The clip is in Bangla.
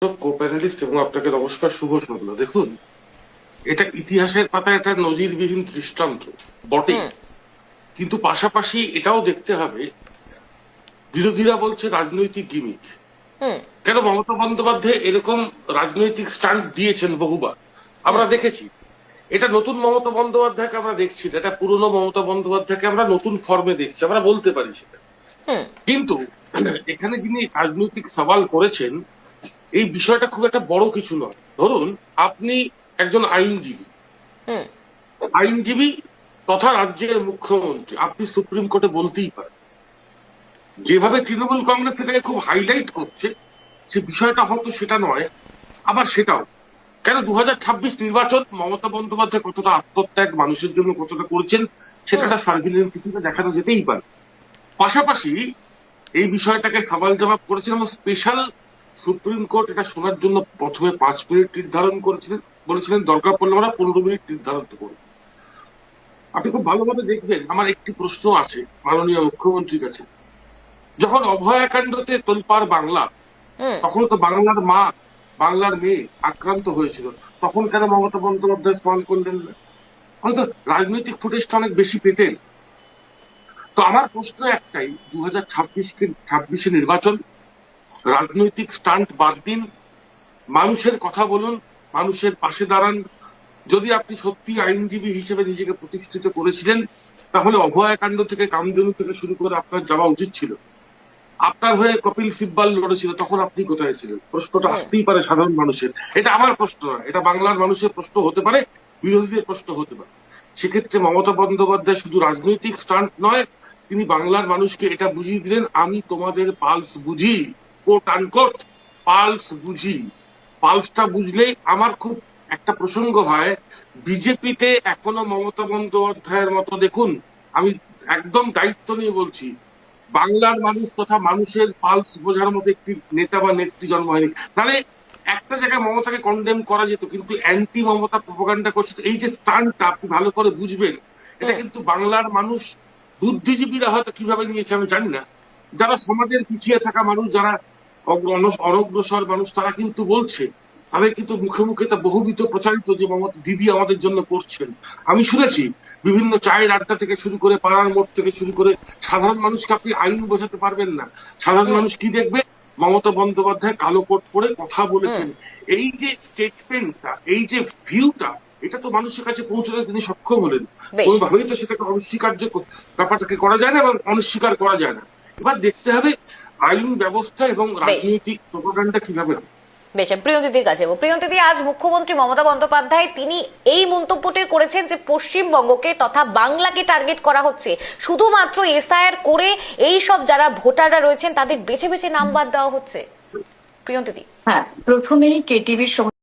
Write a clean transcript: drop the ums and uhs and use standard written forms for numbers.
কো-প্যানেলিস্ট এবং আপনাকে নমস্কার, শুভ সন্ধ্যা। দেখুন, এটা ইতিহাসের পাতায় একটা নজিরবিহীন দৃষ্টান্ত বটেই, কিন্তু পাশাপাশি এটাও দেখতে হবে বিরোধীরা বলছে রাজনৈতিক গিমিক। কেন মমতা বন্দ্যোপাধ্যায় এরকম রাজনৈতিক স্টান্ট দিয়েছেন বহুবার, আমরা দেখেছি। এটা নতুন মমতা বন্দ্যোপাধ্যায়কে আমরা দেখছি না, এটা পুরনো মমতা বন্দ্যোপাধ্যায়কে আমরা নতুন ফর্মে দেখছি, আমরা বলতে পারি সেটা। কিন্তু এখানে যিনি রাজনৈতিক সওয়াল করেছেন, এই বিষয়টা খুব একটা বড় কিছু নয়। ধরুন, আপনি একজন আইনজীবী, আইনজীবী তথা রাজ্যের মুখ্যমন্ত্রী, আপনি সুপ্রিম কোর্টে বলতেই পারেন। যেভাবে তৃণমূল কংগ্রেস এটাকে খুব হাইলাইট করছে, সে বিষয়টা হয়তো সেটা নয়, আবার সেটাও। কেন 2026 নির্বাচন মমতা বন্দ্যোপাধ্যায় কতটা আত্মত্যাগ মানুষের জন্য কতটা করেছেন, সেটা একটা সার্ভিলেন্স হিসেবে দেখানো যেতেই পারে। পাশাপাশি এই বিষয়টাকে সওয়াল জবাব করেছেন এবং স্পেশাল সুপ্রিম কোর্ট এটা শোনার জন্য প্রথমে 5 মিনিট নির্ধারণ করেছিলেন, বলেছিলেন দরকার পড়লে আমরা 15 মিনিট নির্ধারণ করব। আপনি খুব ভালোভাবে দেখবেন, আমার একটি প্রশ্ন আছে মাননীয় মুখ্যমন্ত্রীর কাছে। যখন অভয়াকাণ্ডতে তোলপাড় বাংলা, তখন তো বাংলার মা, বাংলার মেয়ে আক্রান্ত হয়েছিল, তখন কেন মমতা বন্দ্যোপাধ্যায় সওয়াল করলেন না? হয়তো রাজনৈতিক ফুটেজটা অনেক বেশি পেতেন। তো আমার প্রশ্ন একটাই, 2026 নির্বাচন, রাজনৈতিক স্টান্ট বাদ দিন, মানুষের কথা বলুন, মানুষের পাশে দাঁড়ান। যদি আপনি সত্যি আইনজীবী হিসেবে নিজেকে প্রতিষ্ঠিত করেছিলেন, তাহলে অভয়াকাণ্ড থেকে, কামধেনু থেকে শুরু করে আপনার যাওয়া উচিত ছিল। আপনার হয়ে কপিল সিব্বাল লড়েছিল, তখন আপনি কোথায় ছিলেন? প্রশ্নটা আসতেই পারে সাধারণ মানুষের। এটা আমার প্রশ্ন নয়, এটা বাংলার মানুষের প্রশ্ন হতে পারে, বিরোধীদের প্রশ্ন হতে পারে। সেক্ষেত্রে মমতা বন্দ্যোপাধ্যায় শুধু রাজনৈতিক স্টান্ট নয়, তিনি বাংলার মানুষকে এটা বুঝিয়ে দিলেন, আমি তোমাদের পালস বুঝি, কোট আনকোট পালস বুঝি। পালসটা বুঝলেই আমার খুব একটা প্রসঙ্গ হয়, বিজেপিতে এখনো মমতা বন্দ্যোপাধ্যায়ের মতো, দেখুন আমি একদম দায়িত্ব নিয়ে বলছি, বাংলার মানুষ তথা মানুষের পালস বোঝার মতো একটি নেতা বা নেত্রী জন্ম হয়নি। মানে একটা জায়গায় মমতাকে কন্ডেম করা যেত, কিন্তু অ্যান্টি মমতা প্রোপাগান্ডা করছে। এই যে স্টান্টটা আপনি ভালো করে বুঝবেন, এটা কিন্তু বাংলার মানুষ, বুদ্ধিজীবীরা হয়তো কিভাবে নিয়েছে আমি জানি না, যারা সমাজের পিছিয়ে থাকা মানুষ, যারা অনগ্রসর মানুষ, তারা কিন্তু বলছে, তাদের কিন্তু মুখে মুখে তা বহুবিধ প্রচারিত যে মমতা দিদি আমাদের জন্য করছেন। আমি শুনেছি বিভিন্ন চায়ের আড্ডা থেকে শুরু করে পাড়ার মোড় থেকে শুরু করে, সাধারণ মানুষকে আপনি আইন বোঝাতে পারবেন না। সাধারণ মানুষ কি দেখবে? মমতা বন্দ্যোপাধ্যায় কালো কোট পরে কথা বলেছেন। এই যে স্টেটমেন্টটা, এই যে ভিউটা, এটা তো মানুষের কাছে পৌঁছাতে তিনি সক্ষম হলেন। কোনোভাবেই তো সেটাকে অনস্বীকার্য ব্যাপারটাকে করা যায় না এবং অনস্বীকার করা যায় না। এবার দেখতে হবে আইন ব্যবস্থা এবং রাজনৈতিক প্রোপাগান্ডা কিভাবে হবে। বেশ, প্রিয়ন্তীদির কাছে। প্রিয়ন্তীদি, আজ মুখ্যমন্ত্রী মমতা বন্দ্যোপাধ্যায় তিনি এই মন্তব্যটি করেছেন যে পশ্চিমবঙ্গকে তথা বাংলাকে টার্গেট করা হচ্ছে, শুধুমাত্র এসআইআর করে এই সব যারা ভোটাররা রয়েছেন তাদের বেছে বেছে নাম বাদ দেওয়া হচ্ছে। প্রিয়ন্তীদি, হ্যাঁ, প্রথমেই কেটিভির